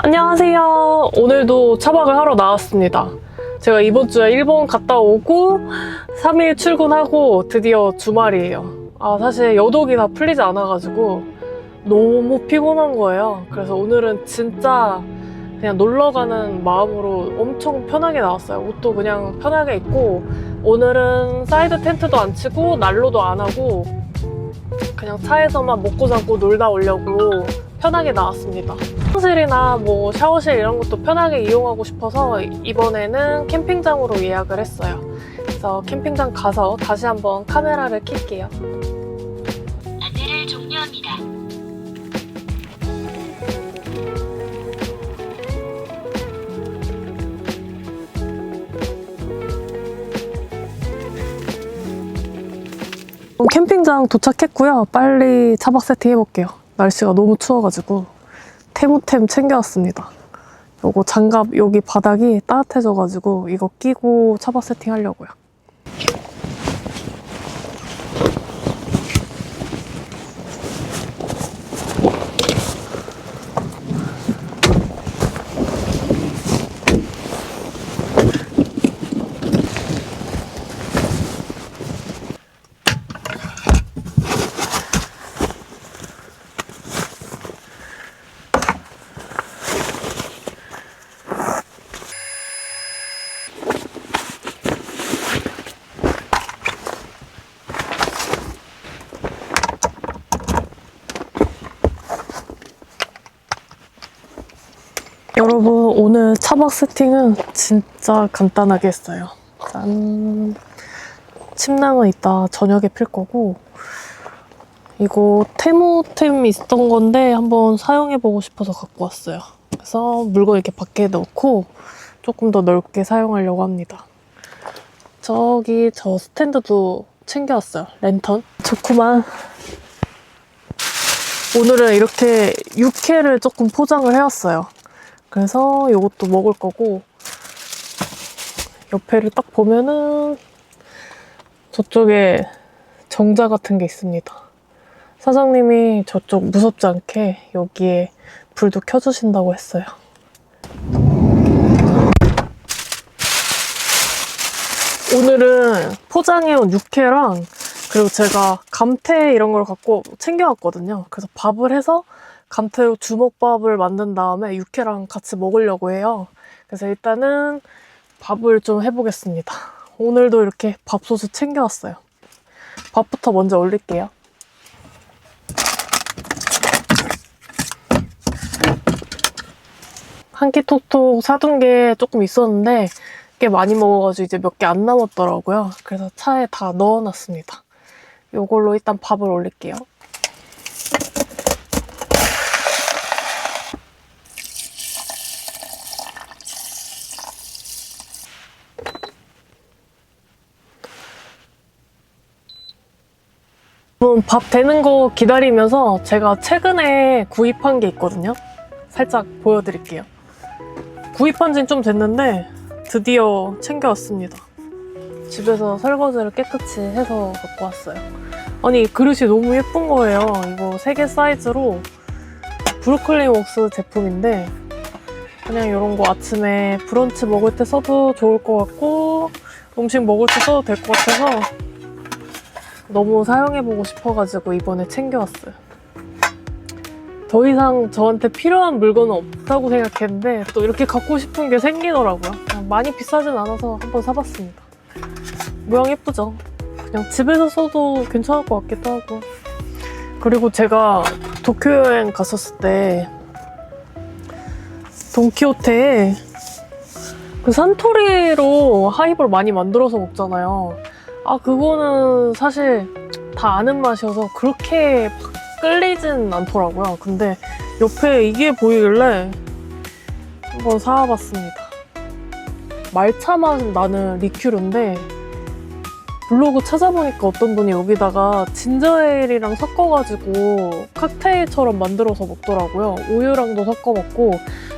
안녕하세요. 오늘도 차박을 하러 나왔습니다. 제가 이번 주에 일본 갔다 오고 3일 출근하고 드디어 주말이에요. 사실 여독이 다 풀리지 않아가지고 너무 피곤한 거예요. 그래서 오늘은 진짜 그냥 놀러 가는 마음으로 엄청 편하게 나왔어요. 옷도 그냥 편하게 입고 오늘은 사이드 텐트도 안 치고 난로도 안 하고 그냥 차에서만 먹고 자고 놀다 오려고 편하게 나왔습니다. 화장실이나 뭐 샤워실 이런 것도 편하게 이용하고 싶어서 이번에는 캠핑장으로 예약을 했어요. 그래서 캠핑장 가서 다시 한번 카메라를 켤게요. 안내를 종료합니다. 캠핑장 도착했고요. 빨리 차박 세팅 해볼게요. 날씨가 너무 추워가지고 테무템 챙겨왔습니다. 요거 장갑 여기 바닥이 따뜻해져가지고 이거 끼고 차박 세팅 하려고요. 여러분, 오늘 차박 세팅은 진짜 간단하게 했어요. 짠! 침낭은 이따 저녁에 필 거고, 이거 테무템 있던 건데 한번 사용해보고 싶어서 갖고 왔어요. 그래서 물건 이렇게 밖에 넣고 조금 더 넓게 사용하려고 합니다. 저기 저 스탠드도 챙겨왔어요. 랜턴. 좋구만. 오늘은 이렇게 육회를 조금 포장을 해왔어요. 그래서 이것도 먹을 거고, 옆에를 딱 보면은 저쪽에 정자 같은 게 있습니다. 사장님이 저쪽 무섭지 않게 여기에 불도 켜주신다고 했어요. 오늘은 포장해온 육회랑 그리고 제가 감태 이런 걸 갖고 챙겨왔거든요. 그래서 밥을 해서 감태로 주먹밥을 만든 다음에 육회랑 같이 먹으려고 해요. 그래서 일단은 밥을 좀 해보겠습니다. 오늘도 이렇게 밥솥을 챙겨왔어요. 밥부터 먼저 올릴게요. 한 끼 톡톡 사둔 게 조금 있었는데 꽤 많이 먹어가지고 이제 몇 개 안 남았더라고요. 그래서 차에 다 넣어놨습니다. 이걸로 일단 밥을 올릴게요. 밥 되는 거 기다리면서 제가 최근에 구입한 게 있거든요. 살짝 보여드릴게요. 구입한 지는 좀 됐는데 드디어 챙겨왔습니다. 집에서 설거지를 깨끗이 해서 갖고 왔어요. 아니, 그릇이 너무 예쁜 거예요. 이거 3개 사이즈로 브루클린 웍스 제품인데 그냥 이런 거 아침에 브런치 먹을 때 써도 좋을 것 같고 음식 먹을 때 써도 될 것 같아서 너무 사용해보고 싶어가지고 이번에 챙겨왔어요. 더 이상 저한테 필요한 물건은 없다고 생각했는데 또 이렇게 갖고 싶은 게 생기더라고요. 많이 비싸진 않아서 한번 사봤습니다. 모양 예쁘죠? 그냥 집에서 써도 괜찮을 것 같기도 하고. 그리고 제가 도쿄 여행 갔었을 때 돈키호테에 그 산토리로 하이볼 많이 만들어서 먹잖아요. 그거는 사실 다 아는 맛이어서 그렇게 막 끌리진 않더라고요. 근데 옆에 이게 보이길래 한번 사와봤습니다. 말차 맛 나는 리큐르인데 블로그 찾아보니까 어떤 분이 여기다가 진저에일이랑 섞어가지고 칵테일처럼 만들어서 먹더라고요. 우유랑도 섞어 먹고.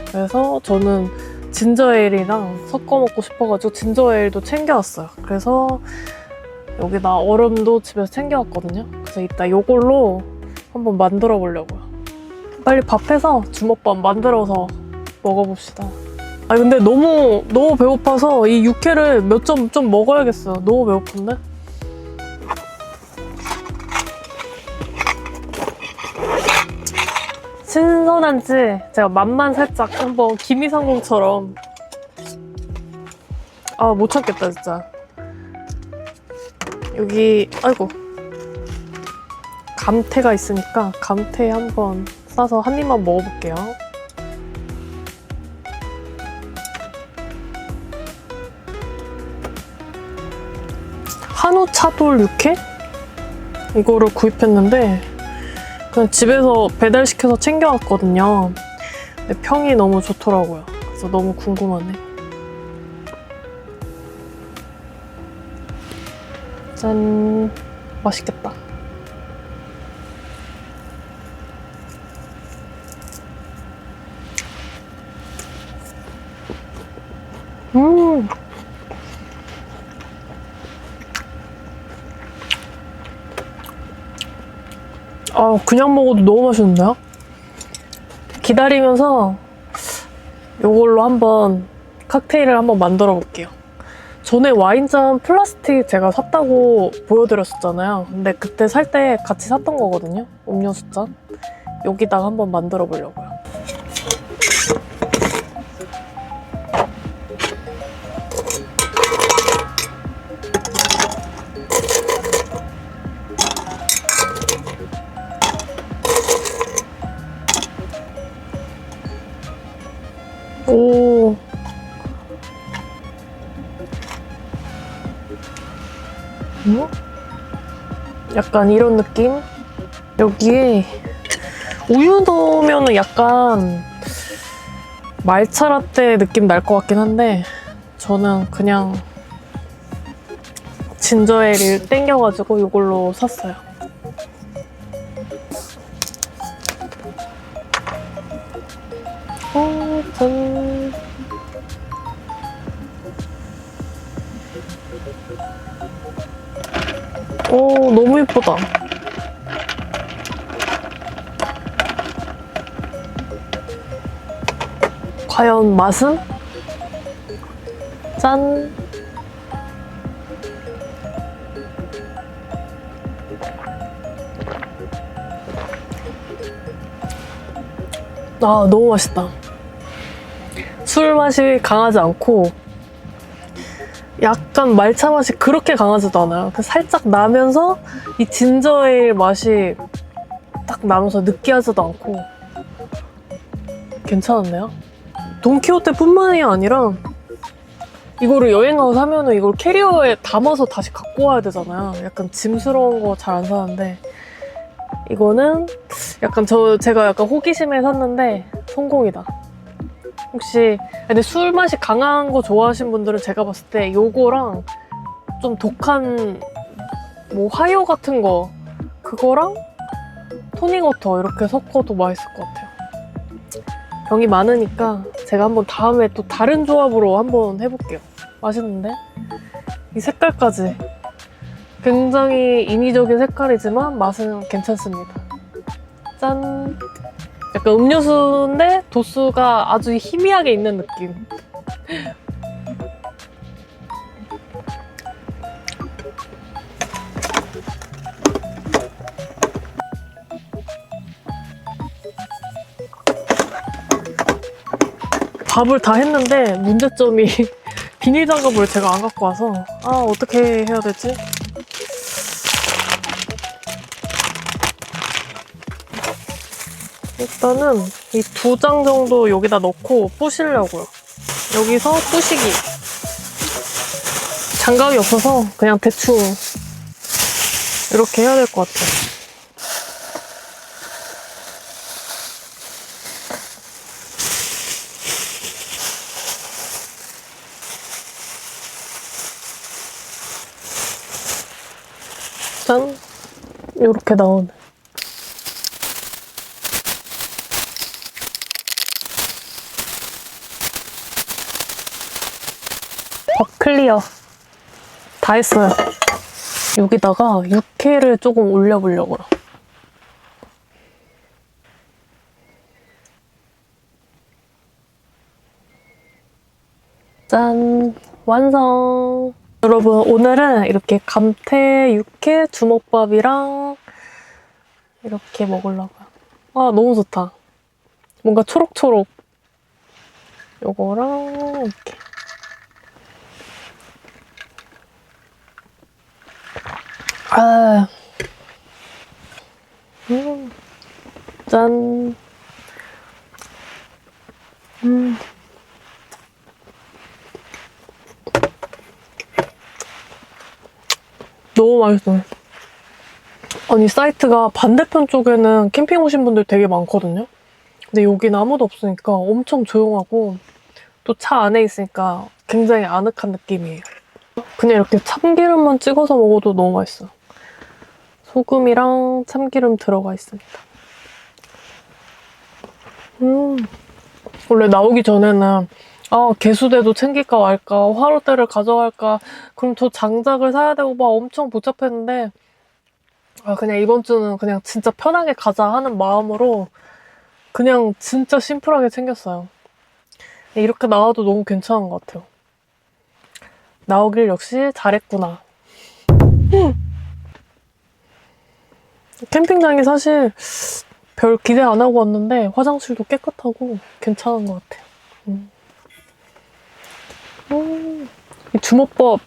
그래서 저는 진저에일이랑 섞어 먹고 싶어가지고 진저에일도 챙겨왔어요. 그래서 여기다 얼음도 집에서 챙겨왔거든요. 그래서 이따 이걸로 한번 만들어 보려고요. 빨리 밥해서 주먹밥 만들어서 먹어봅시다. 아 근데 너무 배고파서 이 육회를 몇 점 좀 먹어야겠어요. 너무 배고픈데? 신선한지 제가 맛만 살짝 한번 김이상궁처럼 아 못 참겠다 진짜. 여기 아이고 감태가 있으니까 감태 한번 싸서 한 입만 먹어볼게요. 한우 차돌 육회? 이거를 구입했는데 그냥 집에서 배달시켜서 챙겨왔거든요. 근데 평이 너무 좋더라고요. 그래서 너무 궁금하네. 짠, 맛있겠다. 아, 그냥 먹어도 너무 맛있는데요? 기다리면서 이걸로 한번 칵테일을 한번 만들어 볼게요. 전에 와인잔 플라스틱 제가 샀다고 보여드렸었잖아요. 근데 그때 살 때 같이 샀던 거거든요. 음료수잔. 여기다가 한번 만들어 보려고요. 오. 약간 이런 느낌? 여기에 우유 넣으면 약간 말차 라떼 느낌 날 것 같긴 한데 저는 그냥 진저에일 땡겨가지고 이걸로 샀어요. 짠. 오, 너무 예쁘다. 과연 맛은? 짠. 아, 너무 맛있다. 술 맛이 강하지 않고 약간 말차 맛이 그렇게 강하지도 않아요. 살짝 나면서 이 진저에일 맛이 딱 나면서 느끼하지도 않고 괜찮은데요? 돈키호테뿐만이 아니라 이거를 여행 가서 사면은 이걸 캐리어에 담아서 다시 갖고 와야 되잖아요. 약간 짐스러운 거 잘 안 사는데 이거는 약간 제가 약간 호기심에 샀는데 성공이다. 혹시 근데 술 맛이 강한 거 좋아하시는 분들은 제가 봤을 때 요거랑 좀 독한 뭐 화요 같은 거 그거랑 토닉워터 이렇게 섞어도 맛있을 것 같아요. 병이 많으니까 제가 한번 다음에 또 다른 조합으로 한번 해볼게요. 맛있는데? 이 색깔까지 굉장히 인위적인 색깔이지만 맛은 괜찮습니다. 짠! 약간 음료수인데 도수가 아주 희미하게 있는 느낌. 밥을 다 했는데 문제점이 비닐 장갑을 제가 안 갖고 와서 어떻게 해야 되지? 일단은 이 2장 정도 여기다 넣고 부시려고요. 여기서 부시기. 장갑이 없어서 그냥 대충 이렇게 해야 될 것 같아요. 짠! 이렇게 나오네. 밥 클리어. 다 했어요. 여기다가 육회를 조금 올려보려고요. 짠! 완성! 여러분, 오늘은 이렇게 감태, 육회, 주먹밥이랑 이렇게 먹으려고요. 아, 너무 좋다. 뭔가 초록초록. 요거랑 이렇게. 아, 짠. 너무 맛있어요. 아니, 사이트가 반대편 쪽에는 캠핑 오신 분들 되게 많거든요. 근데 여기는 아무도 없으니까 엄청 조용하고 또 차 안에 있으니까 굉장히 아늑한 느낌이에요. 그냥 이렇게 참기름만 찍어서 먹어도 너무 맛있어요. 소금이랑 참기름 들어가 있습니다. 원래 나오기 전에는 개수대도 챙길까 말까, 화로대를 가져갈까, 그럼 저 장작을 사야 되고 막 엄청 복잡했는데 그냥 이번 주는 그냥 진짜 편하게 가자 하는 마음으로 그냥 진짜 심플하게 챙겼어요. 이렇게 나와도 너무 괜찮은 것 같아요. 나오길 역시 잘했구나. 캠핑장이 사실 별 기대 안 하고 왔는데 화장실도 깨끗하고 괜찮은 것 같아요. 이 주먹밥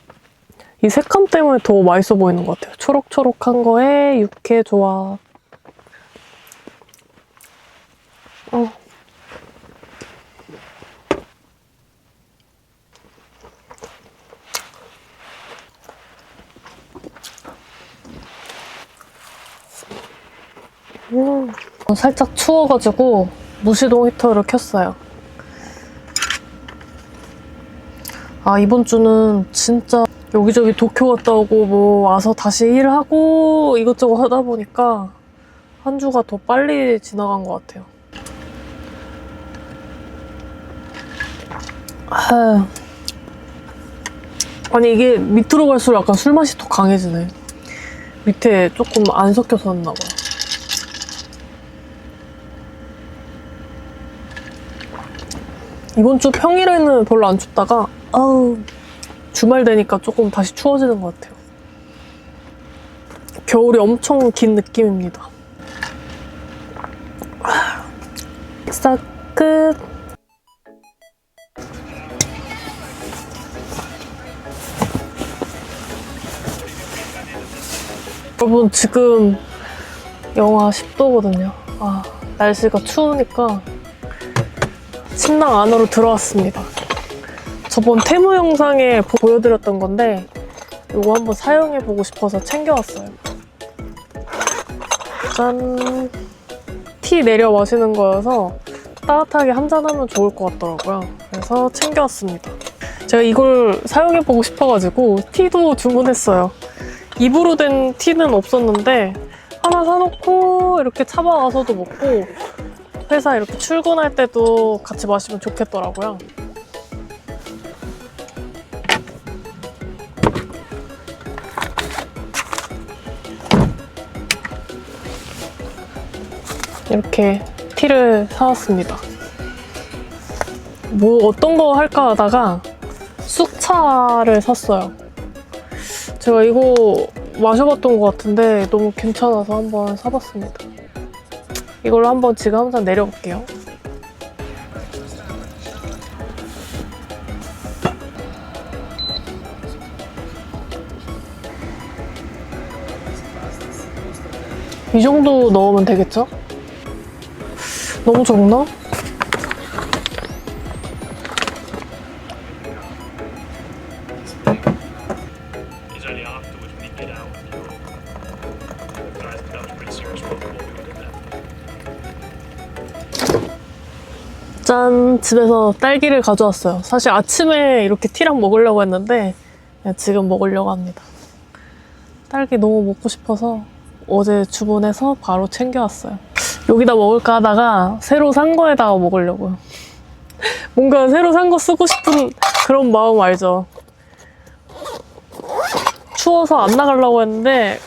이 색감 때문에 더 맛있어 보이는 것 같아요. 초록초록한 거에 육회 조합. 살짝 추워가지고 무시동 히터를 켰어요. 이번 주는 진짜 여기저기 도쿄 갔다 오고 뭐 와서 다시 일하고 이것저것 하다 보니까 한 주가 더 빨리 지나간 것 같아요. 아니 이게 밑으로 갈수록 약간 술 맛이 더 강해지네. 밑에 조금 안 섞여서 왔나 봐. 이번 주 평일에는 별로 안 춥다가 주말 되니까 조금 다시 추워지는 것 같아요. 겨울이 엄청 긴 느낌입니다. 싹 끝. 여러분 지금 영하 10도거든요. 날씨가 추우니까 침낭 안으로 들어왔습니다. 저번 테무 영상에 보여드렸던 건데 이거 한번 사용해보고 싶어서 챙겨왔어요. 짠! 티 내려 마시는 거여서 따뜻하게 한잔하면 좋을 것 같더라고요. 그래서 챙겨왔습니다. 제가 이걸 사용해보고 싶어가지고 티도 주문했어요. 입으로 된 티는 없었는데 하나 사놓고 이렇게 차박가서도 먹고 회사 이렇게 출근할 때도 같이 마시면 좋겠더라고요. 이렇게 티를 사왔습니다. 뭐 어떤 거 할까 하다가 쑥차를 샀어요. 제가 이거 마셔봤던 것 같은데 너무 괜찮아서 한번 사봤습니다. 이걸로 한번 지금 한 잔 내려볼게요. 이 정도 넣으면 되겠죠? 너무 적나? 짠! 집에서 딸기를 가져왔어요. 사실 아침에 이렇게 티랑 먹으려고 했는데 그냥 지금 먹으려고 합니다. 딸기 너무 먹고 싶어서 어제 주문해서 바로 챙겨왔어요. 여기다 먹을까 하다가 새로 산 거에다가 먹으려고요. 뭔가 새로 산 거 쓰고 싶은 그런 마음 알죠? 추워서 안 나가려고 했는데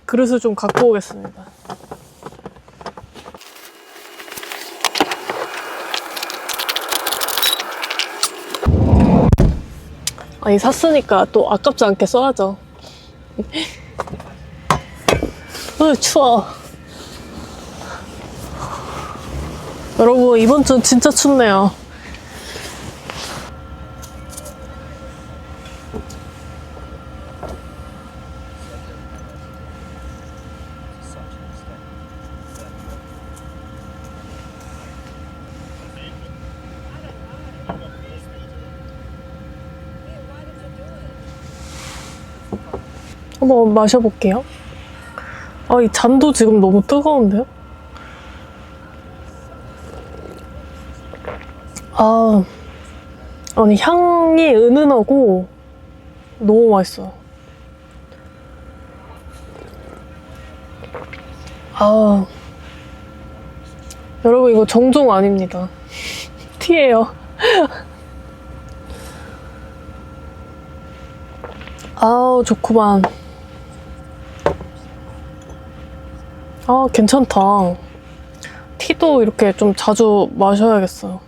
그릇을 좀 갖고 오겠습니다. 아니, 샀으니까 또 아깝지 않게 써야죠. 추워. 여러분, 이번 주는 진짜 춥네요. 한번 마셔볼게요. 아, 이 잔도 지금 너무 뜨거운데요? 아, 아니, 향이 은은하고 너무 맛있어요. 아, 여러분, 이거 정종 아닙니다. 티예요. 아우, 좋구만. 아, 괜찮다. 티도 이렇게 좀 자주 마셔야겠어요.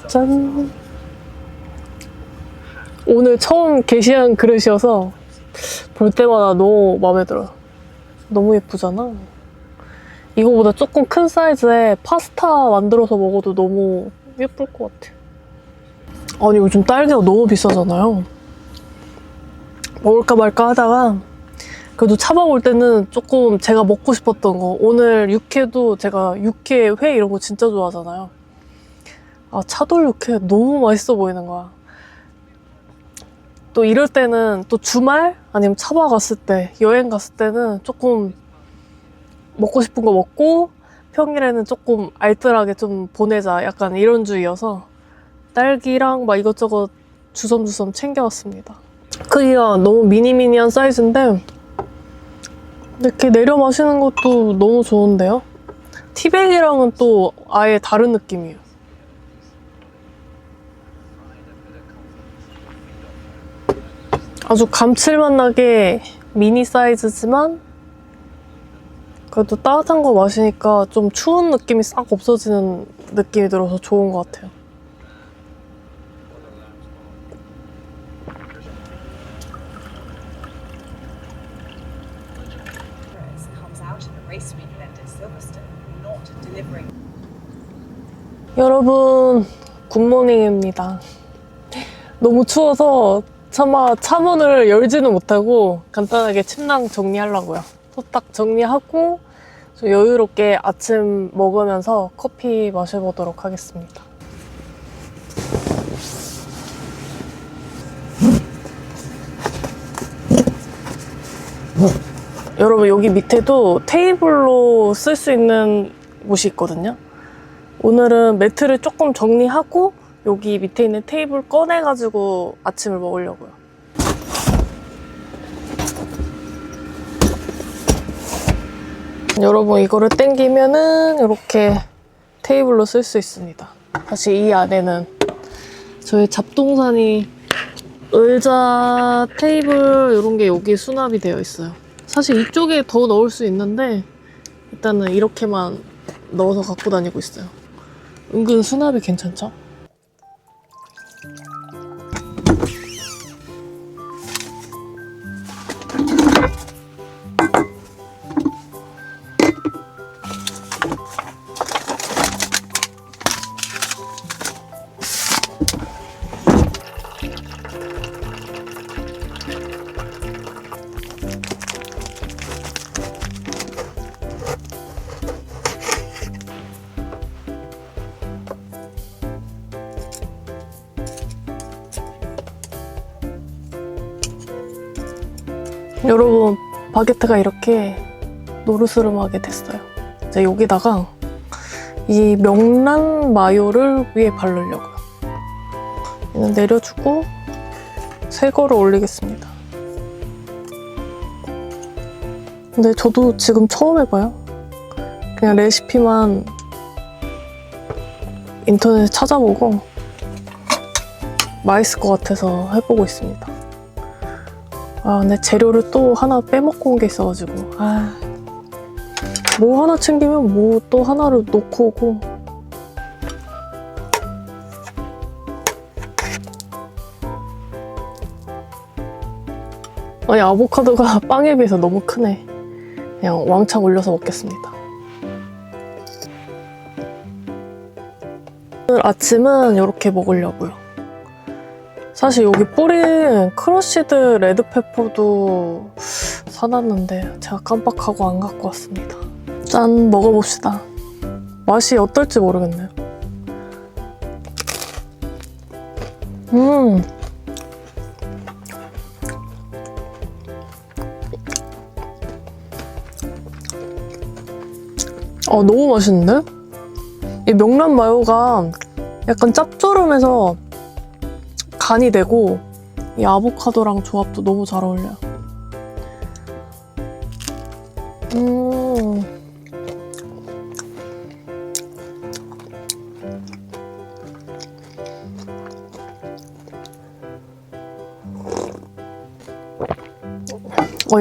짠. 오늘 처음 게시한 그릇이어서 볼 때마다 너무 마음에 들어요. 너무 예쁘잖아. 이거보다 조금 큰 사이즈에 파스타 만들어서 먹어도 너무 예쁠 것 같아. 아니, 요즘 딸기가 너무 비싸잖아요. 먹을까 말까 하다가 그래도 차 먹을 때는 조금 제가 먹고 싶었던 거, 오늘 육회도 제가 육회, 회 이런 거 진짜 좋아하잖아요. 아, 차돌 육회 너무 맛있어 보이는 거야. 또 이럴 때는 또 주말 아니면 차바 갔을 때, 여행 갔을 때는 조금 먹고 싶은 거 먹고 평일에는 조금 알뜰하게 좀 보내자, 약간 이런 주의여서 딸기랑 막 이것저것 주섬주섬 챙겨왔습니다. 크기가 너무 미니미니한 사이즈인데 이렇게 내려 마시는 것도 너무 좋은데요? 티백이랑은 또 아예 다른 느낌이에요. 아주 감칠맛 나게 미니 사이즈지만 그래도 따뜻한 거 마시니까 좀 추운 느낌이 싹 없어지는 느낌이 들어서 좋은 것 같아요. 여러분, 굿모닝입니다. 너무 추워서 차마 차문을 열지는 못하고 간단하게 침낭 정리하려고요. 후딱 정리하고 좀 여유롭게 아침 먹으면서 커피 마셔보도록 하겠습니다. 여러분, 여기 밑에도 테이블로 쓸 수 있는 곳이 있거든요. 오늘은 매트를 조금 정리하고 여기 밑에 있는 테이블 꺼내가지고 아침을 먹으려고요. 여러분, 이거를 당기면은 이렇게 테이블로 쓸 수 있습니다. 사실 이 안에는 저희 잡동사니 의자, 테이블 이런 게 여기 수납이 되어 있어요. 사실 이쪽에 더 넣을 수 있는데 일단은 이렇게만 넣어서 갖고 다니고 있어요. 은근 수납이 괜찮죠? 여러분, 바게트가 이렇게 노르스름하게 됐어요. 이제 여기다가 이 명란 마요를 위에 바르려고요. 얘는 내려주고 새 거를 올리겠습니다. 근데 저도 지금 처음 해봐요. 그냥 레시피만 인터넷에 찾아보고 맛있을 것 같아서 해보고 있습니다. 아, 근데 재료를 또 하나 빼먹고 온 게 있어가지고 뭐 하나 챙기면 뭐 또 하나를 놓고 오고. 아니, 아보카도가 빵에 비해서 너무 크네. 그냥 왕창 올려서 먹겠습니다. 오늘 아침은 이렇게 먹으려고요. 사실 여기 뿌린 크러쉬드 레드페퍼도 사놨는데 제가 깜빡하고 안 갖고 왔습니다. 짠, 먹어봅시다. 맛이 어떨지 모르겠네요. 너무 맛있는데? 이 명란 마요가 약간 짭조름해서 간이 되고 이 아보카도랑 조합도 너무 잘 어울려요.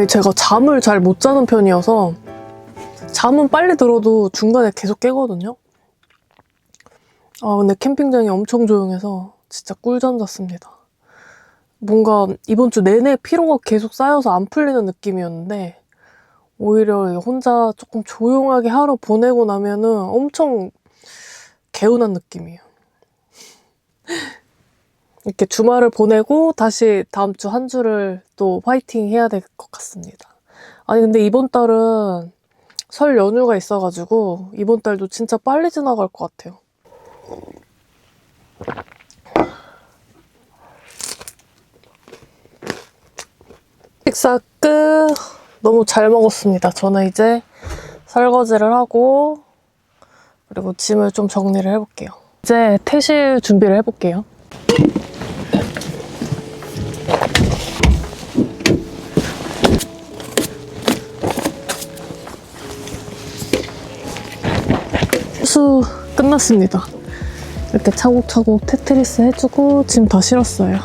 제가 잠을 잘 못 자는 편이어서 잠은 빨리 들어도 중간에 계속 깨거든요. 근데 캠핑장이 엄청 조용해서 진짜 꿀잠 잤습니다. 뭔가 이번 주 내내 피로가 계속 쌓여서 안 풀리는 느낌이었는데 오히려 혼자 조금 조용하게 하루 보내고 나면은 엄청 개운한 느낌이에요. 이렇게 주말을 보내고 다시 다음 주 한 주를 또 화이팅 해야 될 것 같습니다. 아니 근데 이번 달은 설 연휴가 있어가지고 이번 달도 진짜 빨리 지나갈 것 같아요. 식사 끝. 너무 잘 먹었습니다. 저는 이제 설거지를 하고 그리고 짐을 좀 정리를 해볼게요. 이제 퇴실 준비를 해볼게요. 수 끝났습니다. 이렇게 차곡차곡 테트리스 해주고 짐 다 실었어요.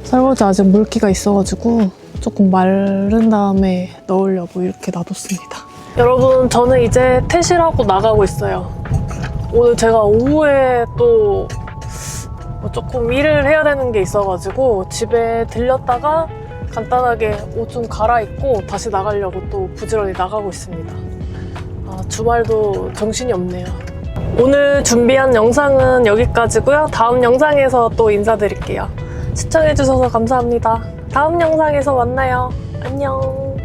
설거지 아직 물기가 있어가지고 조금 마른 다음에 넣으려고 이렇게 놔뒀습니다. 여러분, 저는 이제 퇴실하고 나가고 있어요. 오늘 제가 오후에 또 조금 일을 해야 되는 게 있어가지고 집에 들렸다가 간단하게 옷 좀 갈아입고 다시 나가려고 또 부지런히 나가고 있습니다. 주말도 정신이 없네요. 오늘 준비한 영상은 여기까지고요. 다음 영상에서 또 인사드릴게요. 시청해주셔서 감사합니다. 다음 영상에서 만나요. 안녕.